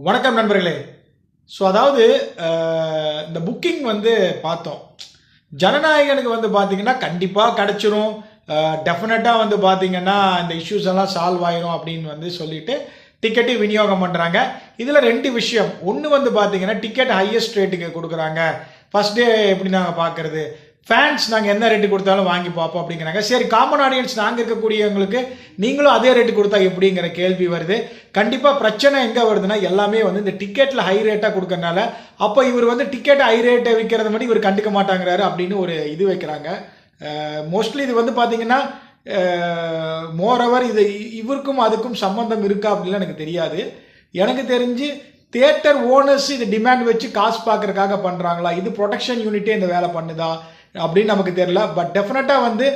வணக்கம் நண்பர்களே. ஸோ அதாவது இந்த புக்கிங் பார்த்தோம். ஜனநாயகனுக்கு பார்த்தீங்கன்னா கண்டிப்பாக கிடச்சிரும், டெஃபினட்டாக பார்த்தீங்கன்னா இந்த இஷ்யூஸ் எல்லாம் சால்வ் ஆயிரும் அப்படின்னு சொல்லிட்டு டிக்கெட்டு விநியோகம் பண்ணுறாங்க. இதில் ரெண்டு விஷயம். ஒன்று பார்த்தீங்கன்னா டிக்கெட் ஹையஸ்ட் ரேட்டுக்கு கொடுக்குறாங்க. ஃபர்ஸ்ட் டே எப்படி நாங்கள் பார்க்குறது, ஃபேன்ஸ் நாங்கள் என்ன ரேட்டு கொடுத்தாலும் வாங்கி பார்ப்போம் அப்படிங்கிறாங்க. சரி, காமன் ஆடியன்ஸ் நாங்கள் இருக்கக்கூடியவங்களுக்கு நீங்களும் அதே ரேட்டு கொடுத்தா எப்படிங்கிற கேள்வி வருது. கண்டிப்பாக பிரச்சனை எங்கே வருதுன்னா எல்லாமே இந்த டிக்கெட்டில் ஹை ரேட்டாக கொடுக்கறனால அப்போ இவர் டிக்கெட் ஹை ரேட்டை விற்கிறது மட்டும் இவர் கண்டுக்க மாட்டாங்கிறாரு அப்படின்னு ஒரு இது வைக்கிறாங்க. மோஸ்ட்லி இது பார்த்தீங்கன்னா மோரோவர் இது இவருக்கும் அதுக்கும் சம்மந்தம் இருக்கா அப்படின்லாம் எனக்கு தெரியாது. எனக்கு தெரிஞ்சு தியேட்டர் ஓனர்ஸ் இது டிமாண்ட் வச்சு காசு பார்க்கறதுக்காக பண்ணுறாங்களா, இது ப்ரொடெக்ஷன் யூனிட்டே இந்த வேலை பண்ணுதா அப்படின்னு நமக்கு தெரியல. பட் டெஃபினட்டாக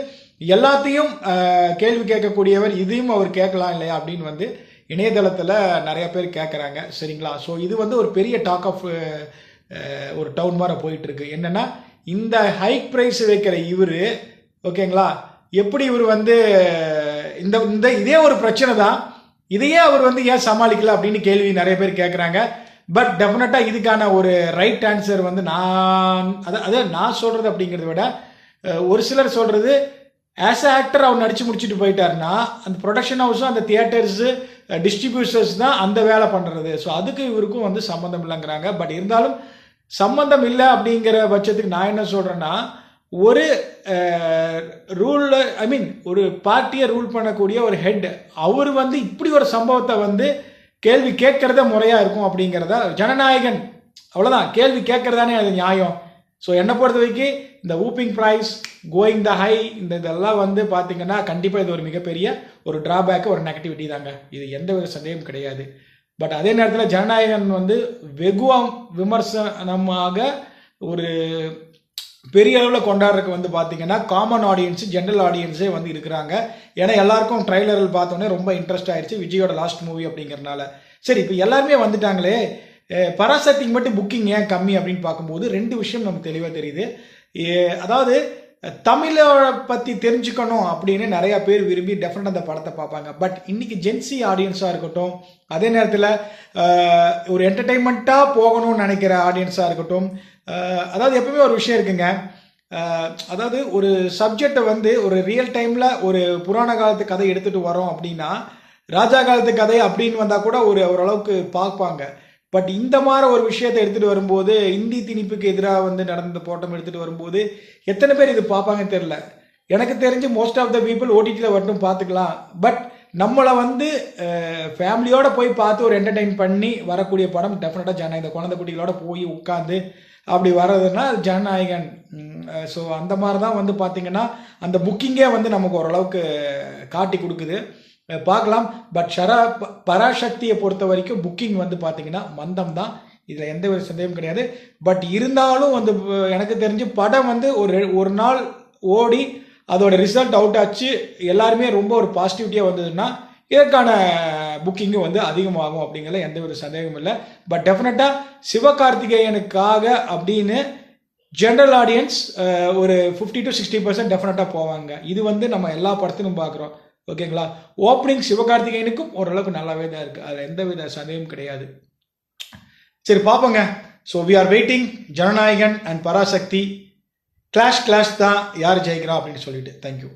எல்லாத்தையும் கேள்வி கேட்கக்கூடியவர், இதையும் அவர் கேட்கலாம் இல்லையா அப்படின்னு இணையதளத்தில் நிறைய பேர் கேட்குறாங்க. சரிங்களா? ஸோ இது ஒரு பெரிய டாக் ஆஃப் ஒரு டவுன் மாதிரி போயிட்டு இருக்கு. என்னன்னா, இந்த ஹைக் ப்ரைஸ் வைக்கிற இவர், ஓகேங்களா, எப்படி இவர் இந்த இதே ஒரு பிரச்சனை தான், இதையே அவர் ஏன் சமாளிக்கல அப்படின்னு கேள்வி நிறைய பேர் கேட்குறாங்க. பட் டெஃபினட்டாக இதுக்கான ஒரு ரைட் ஆன்சர் நான் சொல்கிறது அப்படிங்கிறத விட ஒரு சிலர் சொல்கிறது, ஆஸ் அ ஆக்டர் அவர் நடித்து முடிச்சுட்டு போயிட்டாருன்னா அந்த ப்ரொடக்ஷன் ஹவுஸும் அந்த தியேட்டர்ஸு டிஸ்ட்ரிபியூட்டர்ஸ் தான் அந்த வேலை பண்ணுறது. ஸோ அதுக்கு இவருக்கும் சம்மந்தம் இல்லைங்கிறாங்க. பட் இருந்தாலும் சம்மந்தம் இல்லை அப்படிங்கிற பட்சத்துக்கு நான் என்ன சொல்கிறேன்னா, ஒரு ரூல் ஒரு பார்ட்டியை ரூல் பண்ணக்கூடிய ஒரு ஹெட் அவர் இப்படி ஒரு சம்பவத்தை கேள்வி கேட்கறத முறையாக இருக்கும் அப்படிங்கிறதா ஜனநாயகன். அவ்வளோதான், கேள்வி கேட்கறதானே அது நியாயம். ஸோ என்னை பொறுத்த வரைக்கும் இந்த whopping price, going the high, இதெல்லாம் பார்த்தீங்கன்னா கண்டிப்பாக இது ஒரு மிகப்பெரிய ஒரு ட்ராபேக்கு, ஒரு நெகட்டிவிட்டி தாங்க. இது எந்த ஒரு சந்தேகம் கிடையாது. பட் அதே நேரத்தில் ஜனநாயகன் வெகுவாம் விமர்சனமாக ஒரு பெரிய அளவில் கொண்டாடுறதுக்கு பார்த்தீங்கன்னா காமன் ஆடியன்ஸு, ஜென்ரல் ஆடியன்ஸே இருக்கிறாங்க. ஏன்னா எல்லாருக்கும் ட்ரைலரில் பார்த்தோன்னே ரொம்ப இன்ட்ரெஸ்ட் ஆயிடுச்சு, விஜயோட லாஸ்ட் மூவி அப்படிங்கிறனால. சரி, இப்போ எல்லாருமே வந்துட்டாங்களே, பராசக்திக்கு மட்டும் புக்கிங் ஏன் கம்மி அப்படின்னு பார்க்கும்போது ரெண்டு விஷயம் நமக்கு தெளிவாக தெரியுது. அதாவது தமிழை பற்றி தெரிஞ்சுக்கணும் அப்படின்னு நிறைய பேர் விரும்பி டெஃபினட்டாக அந்த படத்தை பார்ப்பாங்க. பட் இன்னைக்கு ஜென்சி ஆடியன்ஸாக இருக்கட்டும், அதே நேரத்தில் ஒரு என்டர்டெயின்மெண்ட்டாக போகணும்னு நினைக்கிற ஆடியன்ஸாக இருக்கட்டும், அதாவது எப்பவுமே ஒரு விஷயம் இருக்குங்க. அதாவது ஒரு சப்ஜெக்டை ஒரு ரியல் டைமில் ஒரு புராண காலத்து கதை எடுத்துகிட்டு வரோம் அப்படின்னா, ராஜா காலத்து கதை அப்படின்னு வந்தால் கூட ஓரளவுக்கு பார்ப்பாங்க. பட் இந்த மாதிரி ஒரு விஷயத்தை எடுத்துகிட்டு வரும்போது, இந்தி திணிப்புக்கு எதிராக நடந்த போட்டம் எடுத்துகிட்டு வரும்போது எத்தனை பேர் இது பார்ப்பாங்கன்னு தெரில. எனக்கு தெரிஞ்சு மோஸ்ட் ஆஃப் த பீப்புள் ஓடிடியில் மட்டும் பார்த்துக்கலாம். பட் நம்மளை ஃபேமிலியோடு போய் பார்த்து ஒரு என்டர்டெயின் பண்ணி வரக்கூடிய படம் டெஃபினட்டாக ஜனநாயகன். இந்த குழந்தை குட்டிகளோட போய் உட்காந்து அப்படி வர்றதுன்னா ஜனநாயகன். ஸோ அந்த மாதிரி தான் பார்த்தீங்கன்னா அந்த புக்கிங்கே நமக்கு ஓரளவுக்கு காட்டி கொடுக்குது, பார்க்கலாம். பட் பராசக்தியை பொறுத்த வரைக்கும் புக்கிங் பார்த்தீங்கன்னா மந்தம் தான், இதில் எந்த ஒரு சந்தேகம் கிடையாது. பட் இருந்தாலும் எனக்கு தெரிஞ்சு படம் ஒரு நாள் ஓடி அதோட ரிசல்ட் அவுட் ஆச்சு, எல்லாருமே ரொம்ப ஒரு பாசிட்டிவிட்டியாக வந்ததுன்னா இதற்கான புக்கிங்கு அதிகமாகும் அப்படிங்கிறத எந்த ஒரு சந்தேகமும் இல்லை. பட் டெஃபினட்டாக சிவகார்த்திகேயனுக்காக அப்படின்னு ஜென்ரல் ஆடியன்ஸ் ஒரு 50 to 60% டெஃபினட்டாக போவாங்க. இது நம்ம எல்லா படத்திலும் பார்க்குறோம். ஓகேங்களா? ஓப்பனிங் சிவகார்த்திகேயனுக்கும் ஓரளவுக்கு நல்லாவே தான் இருக்குது, அதில் எந்த வித சந்தேகமும் கிடையாது. சரி, பார்ப்போங்க. So we are waiting. Jananayagan and Parasakthi clash தான், யார் ஜெயிக்கிறா அப்படின்னு சொல்லிட்டு. தேங்க்யூ.